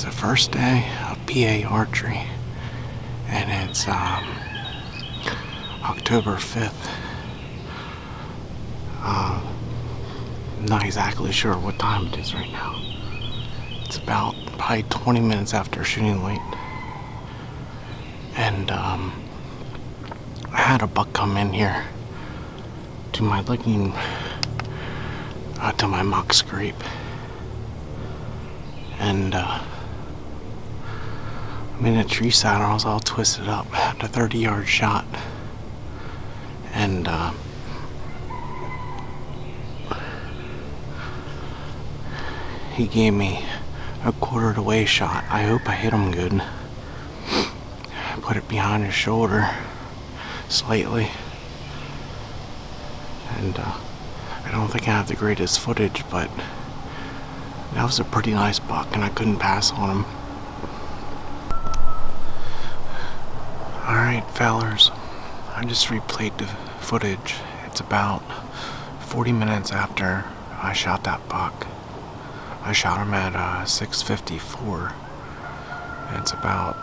It's the first day of PA archery, and it's October 5th. I'm not exactly sure what time it is right now. It's about probably 20 minutes after shooting light, and I had a buck come in here to my looking to my mock scrape, and I'm in a tree saddle. I was all twisted up. I had a 30-yard shot, and he gave me a quartered away shot. I hope I hit him good. I put it behind his shoulder slightly, and I don't think I have the greatest footage, but that was a pretty nice buck, and I couldn't pass on him. Alright, fellers, I just replayed the footage. It's about 40 minutes after I shot that buck. I shot him at 6:54. It's about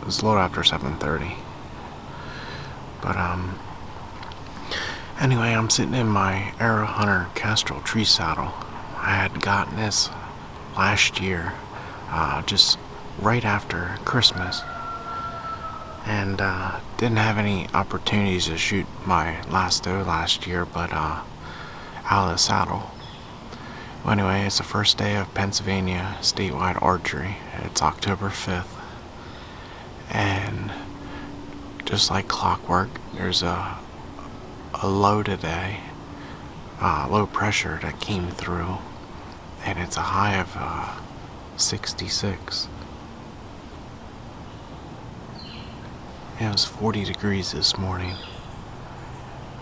it was a little after 7:30. But anyway, I'm sitting in my Arrow Hunter Kestrel tree saddle. I had gotten this last year, just right after Christmas, and didn't have any opportunities to shoot my last doe last year, but out of the saddle. Well, anyway, it's the first day of Pennsylvania statewide archery. It's October 5th, and just like clockwork, there's a low today, low pressure that came through, and it's a high of 66. It was 40 degrees this morning.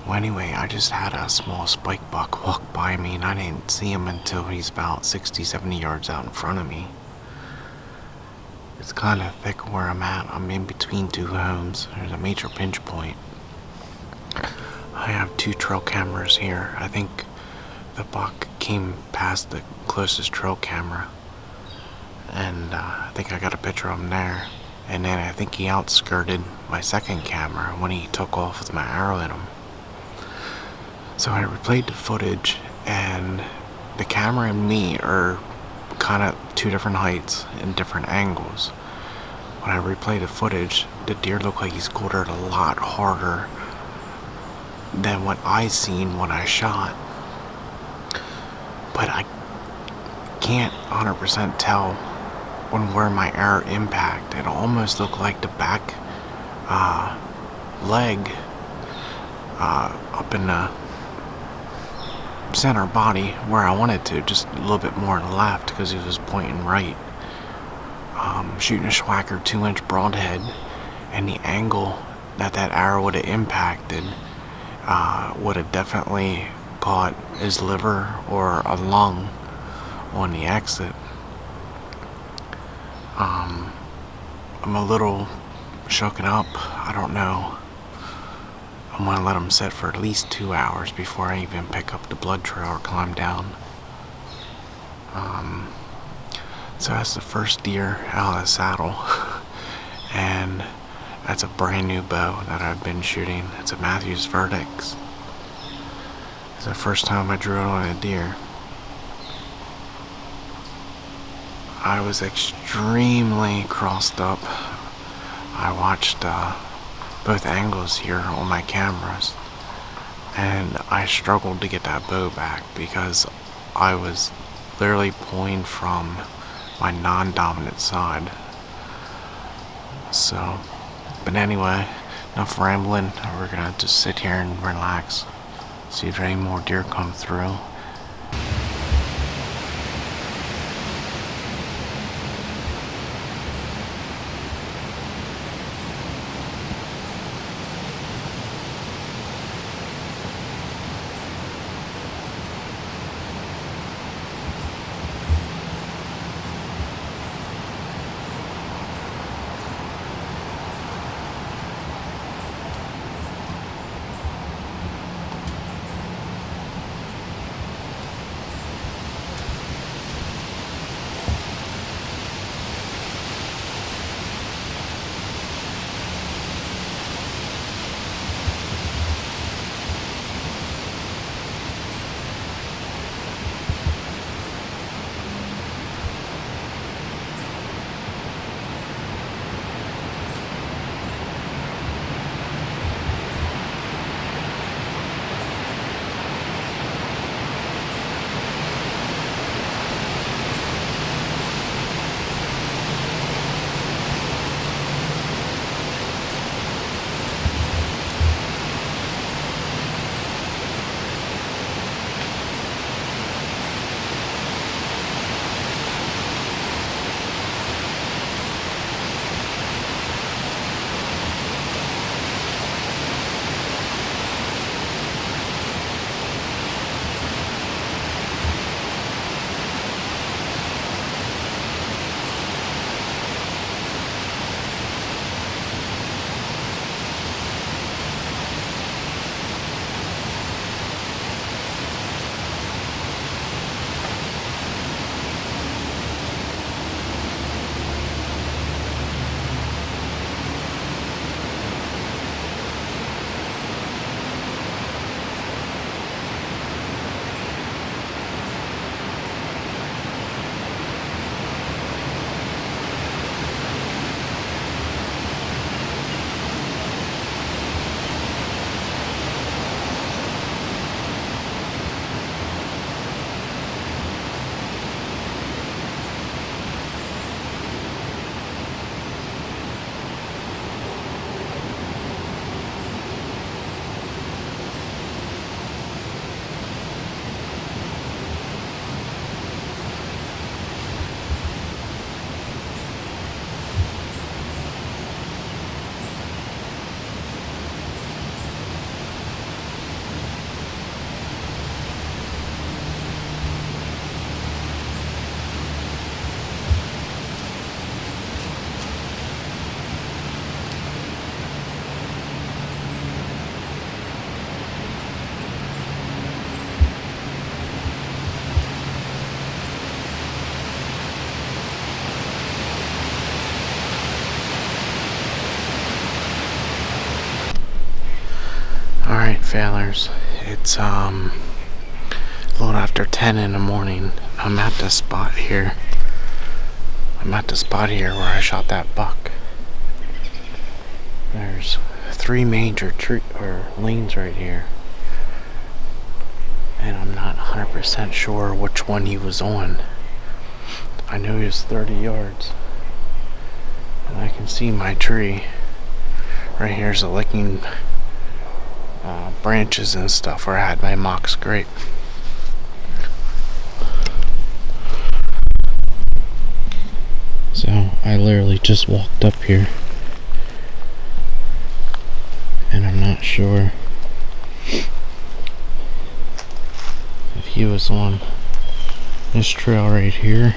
Well, anyway, I just had a small spike buck walk by me, and I didn't see him until he's about 60, 70 yards out in front of me. It's kind of thick where I'm at. I'm in between two homes. There's a major pinch point. I have two trail cameras here. I think the buck came past the closest trail camera, and I think I got a picture of him there. And then I think he outskirted my second camera when he took off with my arrow in him. So I replayed the footage, and the camera and me are kind of two different heights and different angles. When I replayed the footage, the deer looked like he quartered a lot harder than what I seen when I shot. But I can't 100% tell on where my arrow impacted. It almost looked like the back leg up in the center body where I wanted to, just a little bit more on the left because he was pointing right. Shooting a Schwacker 2-inch broadhead, and the angle that arrow would have impacted would have definitely caught his liver or a lung on the exit. I'm a little shooken up. I don't know. I'm gonna let him sit for at least 2 hours before I even pick up the blood trail or climb down. So that's the first deer out of the saddle, and that's a brand new bow that I've been shooting. It's a Mathews Vertex. It's the first time I drew it on a deer. I was extremely crossed up. I watched both angles here on my cameras, and I struggled to get that bow back because I was literally pulling from my non-dominant side. So, but anyway, enough rambling. We're gonna just sit here and relax, see if any more deer come through. Alright, failers. It's a little after 10 in the morning. I'm at the spot here. Where I shot that buck. There's 3 major lanes right here. And I'm not 100% sure which one he was on. I know he was 30 yards. And I can see my tree. Right here's a licking branches and stuff where I had my mock scrape. So I literally just walked up here. And I'm not sure if he was on this trail right here.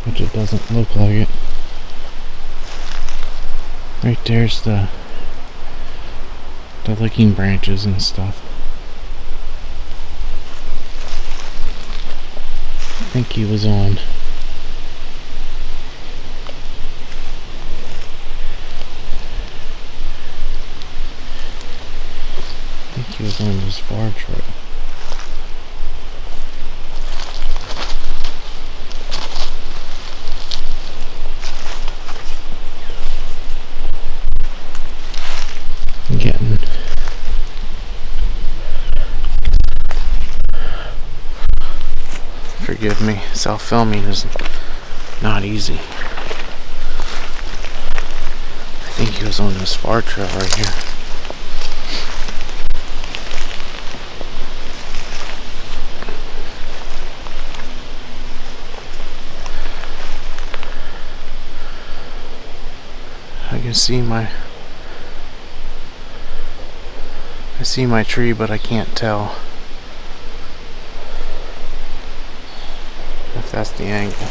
Which it doesn't look like it. Right there's the licking branches and stuff. I think he was on. He was on this far trail. Getting forgive me, self-filming is not easy. I think he was on this far trail right here. I can see my tree, but I can't tell if that's the angle.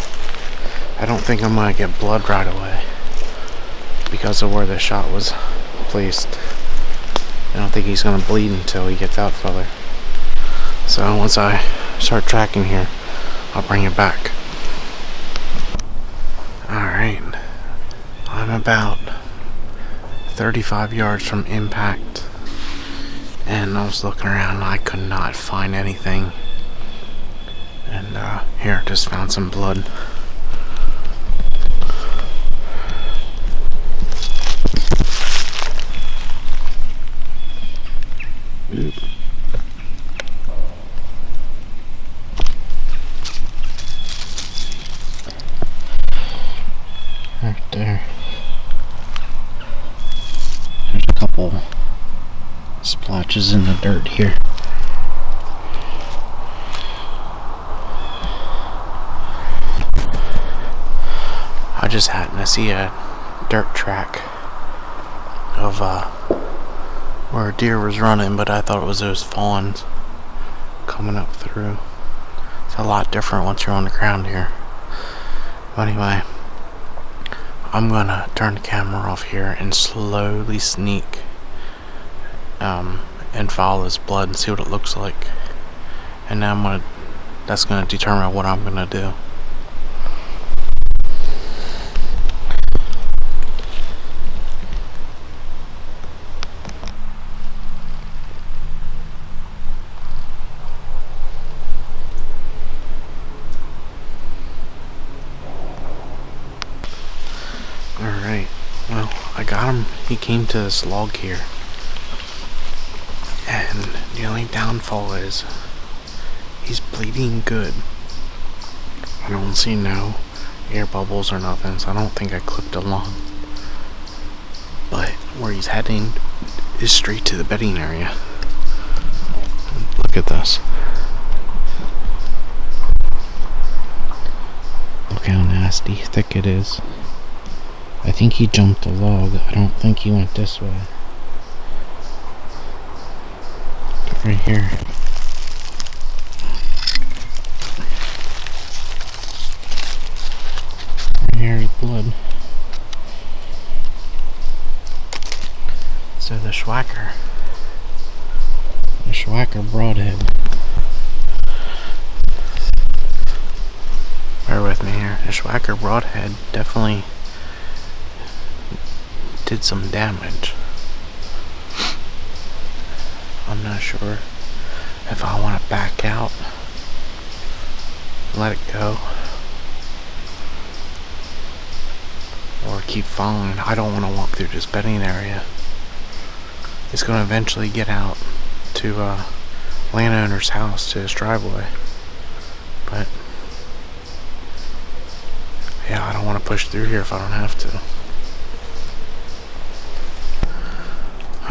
I don't think I'm gonna get blood right away because of where the shot was placed. I don't think he's gonna bleed until he gets out further. So once I start tracking here, I'll bring it back. Alright, I'm about 35 yards from impact, and I was looking around and I could not find anything. And here, just found some blood. Oop. Right there. There's a couple splotches in the dirt here. I just happened to see a dirt track of where a deer was running, but I thought it was those fawns coming up through. It's a lot different once you're on the ground here. But anyway, I'm gonna turn the camera off here and slowly sneak and follow this blood and see what it looks like. And then that's gonna determine what I'm gonna do. Alright, well, I got him. He came to this log here. And the only downfall is he's bleeding good. I don't see no air bubbles or nothing, so I don't think I clipped a lung. But where he's heading is straight to the bedding area. Look at this. Look how nasty thick it is. I think he jumped the log. I don't think he went this way. Right here. Right here is blood. So the Schwacker broadhead Bushwhacker broadhead definitely did some damage. I'm not sure if I want to back out, let it go, or keep following. I don't want to walk through this bedding area. It's going to eventually get out to landowner's house, to his driveway. But yeah, I don't want to push through here if I don't have to.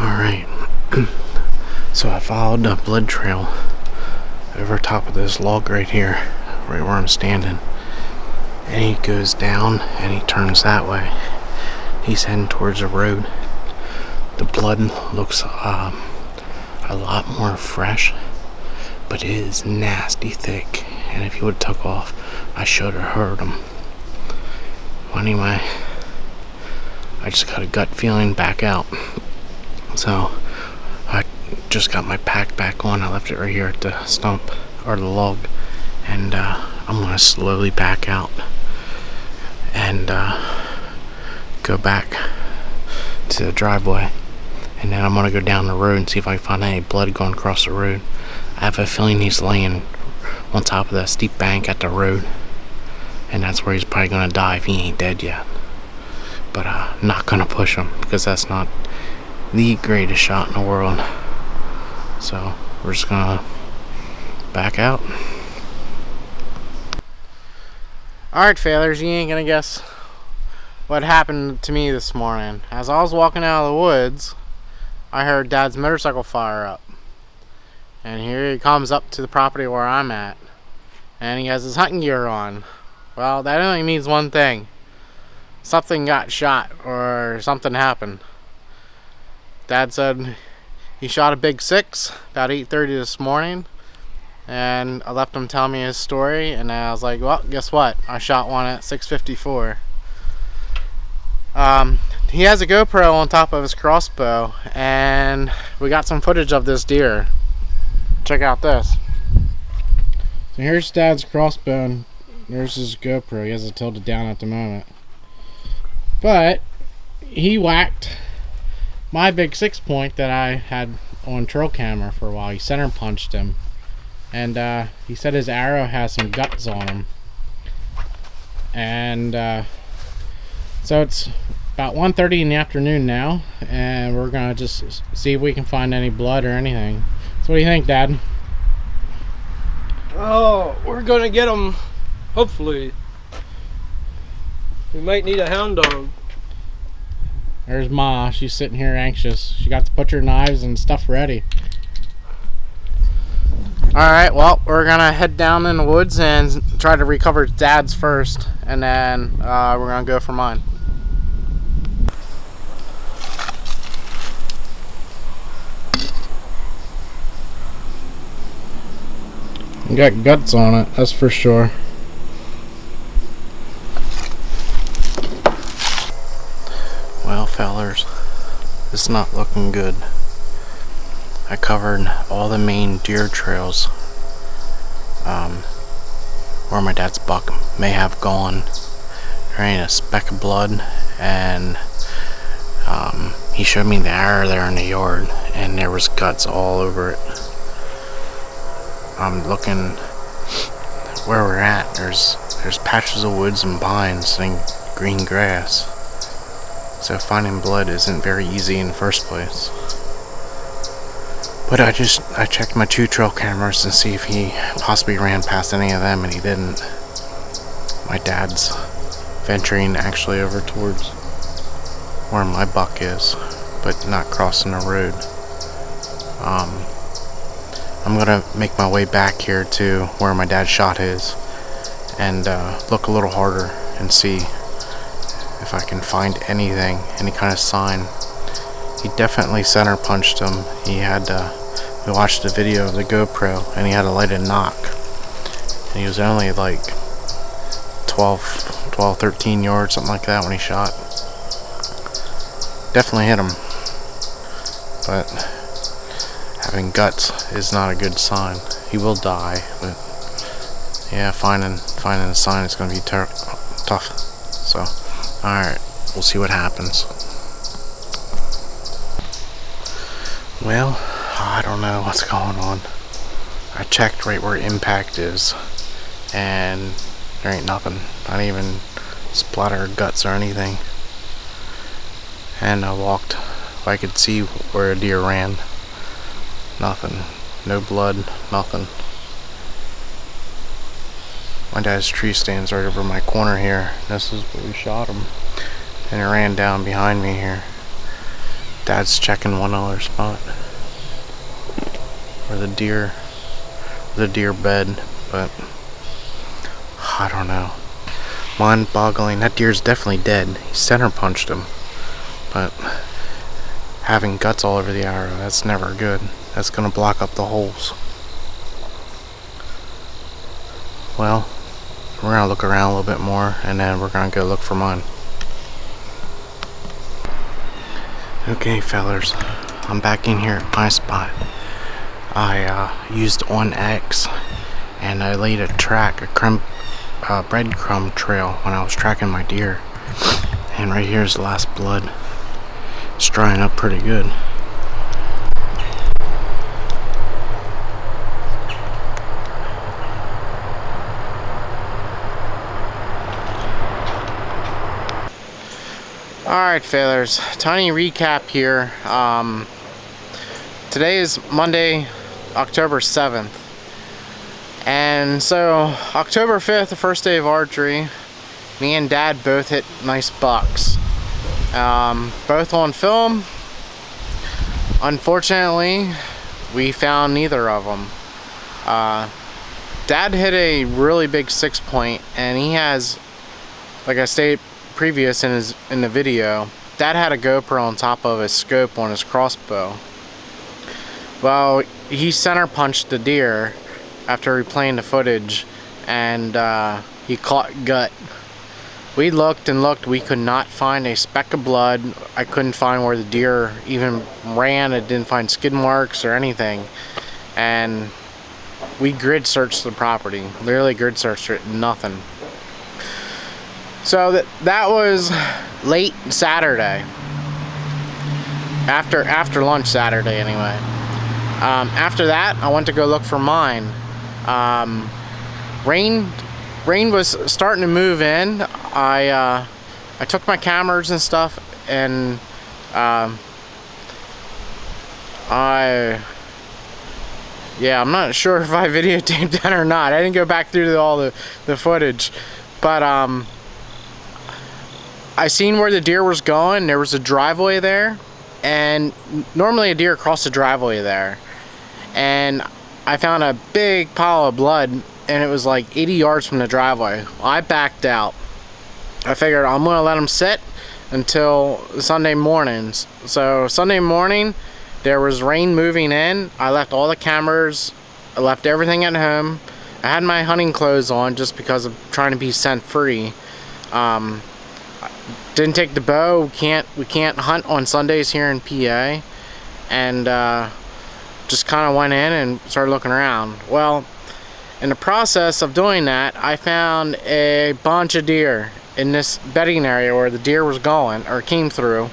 Alright. So I followed the blood trail over top of this log right here, right where I'm standing. And he goes down and he turns that way. He's heading towards the road. The blood looks a lot more fresh, but it is nasty thick. And if he would have took off, I should have hurt him. Well, anyway, I just got a gut feeling back out. So I just got my pack back on. I left it right here at the stump, or the log, and I'm gonna slowly back out and go back to the driveway, and then I'm gonna go down the road and see if I can find any blood going across the road. I have a feeling he's laying on top of that steep bank at the road, and that's where he's probably gonna die if he ain't dead yet. But not gonna push him, because that's not the greatest shot in the world. So we're just gonna back out. Alright, failures, you ain't gonna guess what happened to me this morning. As I was walking out of the woods, I heard Dad's motorcycle fire up. And here he comes up to the property where I'm at. And he has his hunting gear on. Well, that only means one thing. Something got shot, or something happened. Dad said he shot a big 6 about 8:30 this morning, and I left him tell me his story, and I was like, well, guess what? I shot one at 6:54. He has a GoPro on top of his crossbow, and we got some footage of this deer. Check out this. So here's Dad's crossbow, and there's his GoPro. He has it tilted down at the moment. But he whacked my big 6-point that I had on trail camera for a while. He center punched him, and he said his arrow has some guts on him. And so it's about 1:30 in the afternoon now, and we're gonna just see if we can find any blood or anything. So what do you think, Dad? Oh, we're gonna get him, hopefully. We might need a hound dog. There's Ma. She's sitting here anxious. She got the butcher knives and stuff ready. Alright, well, we're gonna head down in the woods and try to recover Dad's first, and then we're gonna go for mine. You got guts on it, that's for sure. Well, fellers, it's not looking good. I covered all the main deer trails where my dad's buck may have gone. There ain't a speck of blood, and he showed me the arrow there in the yard, and there was guts all over it. I'm looking where we're at. There's patches of woods and pines and green grass. So finding blood isn't very easy in the first place. But I checked my 2 trail cameras to see if he possibly ran past any of them, and he didn't. My dad's venturing actually over towards where my buck is, but not crossing the road. I'm gonna make my way back here to where my dad shot his, and look a little harder and see if I can find anything, any kind of sign. He definitely center punched him. We watched the video of the GoPro, and he had a lighted knock, and he was only like 13 yards, something like that, when he shot. Definitely hit him, but having guts is not a good sign. He will die, but yeah, finding a sign is going to be tough. So, alright, we'll see what happens. Well, I don't know what's going on. I checked right where impact is, and there ain't nothing. Not even splatter of guts or anything. And I walked, I could see where a deer ran. Nothing. No blood, nothing. My dad's tree stands right over my corner here. This is where we shot him. And it ran down behind me here. Dad's checking one other spot. Where the deer bed, but I don't know. Mind-boggling. That deer's definitely dead. He center punched him. But having guts all over the arrow, that's never good. That's gonna block up the holes. Well, we're gonna look around a little bit more, and then we're gonna go look for mine. Okay, fellers, I'm back in here at my spot. I used OnX, and I laid a track, a breadcrumb trail when I was tracking my deer. And right here's the last blood. It's drying up pretty good. Alright, fellers, tiny recap here. Today is Monday, October 7th. And so, October 5th, the first day of archery, me and Dad both hit nice bucks. Both on film. Unfortunately, we found neither of them. Dad hit a really big 6-point, and he has, like I stated previous in the video, Dad had a GoPro on top of his scope on his crossbow. Well, he center punched the deer after replaying the footage, and he caught gut. We looked and looked, we could not find a speck of blood. I couldn't find where the deer even ran. It didn't find skid marks or anything. And we grid searched the property, literally grid searched it, nothing. So that was late Saturday, after lunch Saturday anyway. After that, I went to go look for mine. Rain was starting to move in. I took my cameras and stuff, and I'm not sure if I videotaped that or not. I didn't go back through all the footage, but I seen where the deer was going. There was a driveway there, and normally a deer crossed the driveway there, and I found a big pile of blood, and it was like 80 yards from the driveway. I backed out. I figured I'm gonna let him sit until Sunday mornings. So Sunday morning, there was rain moving in. I left all the cameras, I left everything at home. I had my hunting clothes on just because of trying to be scent free. Didn't take the bow. We can't hunt on Sundays here in PA, and just kind of went in and started looking around. Well, in the process of doing that, I found a bunch of deer in this bedding area where the deer was going or came through,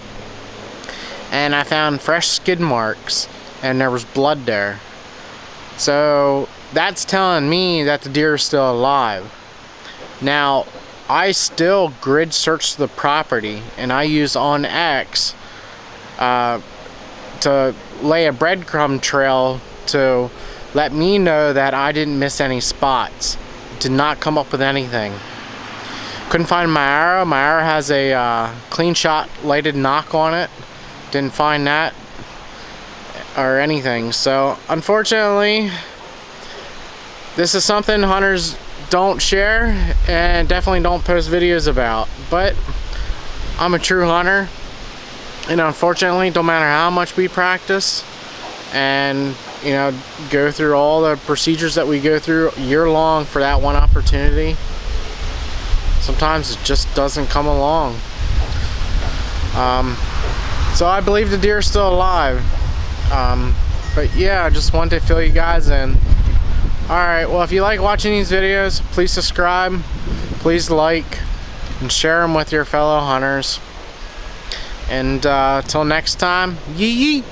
and I found fresh skid marks, and there was blood there. So that's telling me that the deer is still alive. Now, I still grid searched the property, and I used OnX to lay a breadcrumb trail to let me know that I didn't miss any spots. Did not come up with anything. Couldn't find my arrow. My arrow has a clean shot lighted knock on it. Didn't find that or anything. So unfortunately, this is something hunters don't share and definitely don't post videos about. But I'm a true hunter, and unfortunately, don't matter how much we practice and go through all the procedures that we go through year long for that one opportunity, sometimes it just doesn't come along. So I believe the deer is still alive. But yeah, I just wanted to fill you guys in. Alright, well, if you like watching these videos, please subscribe, please like, and share them with your fellow hunters. And till next time, yee yee.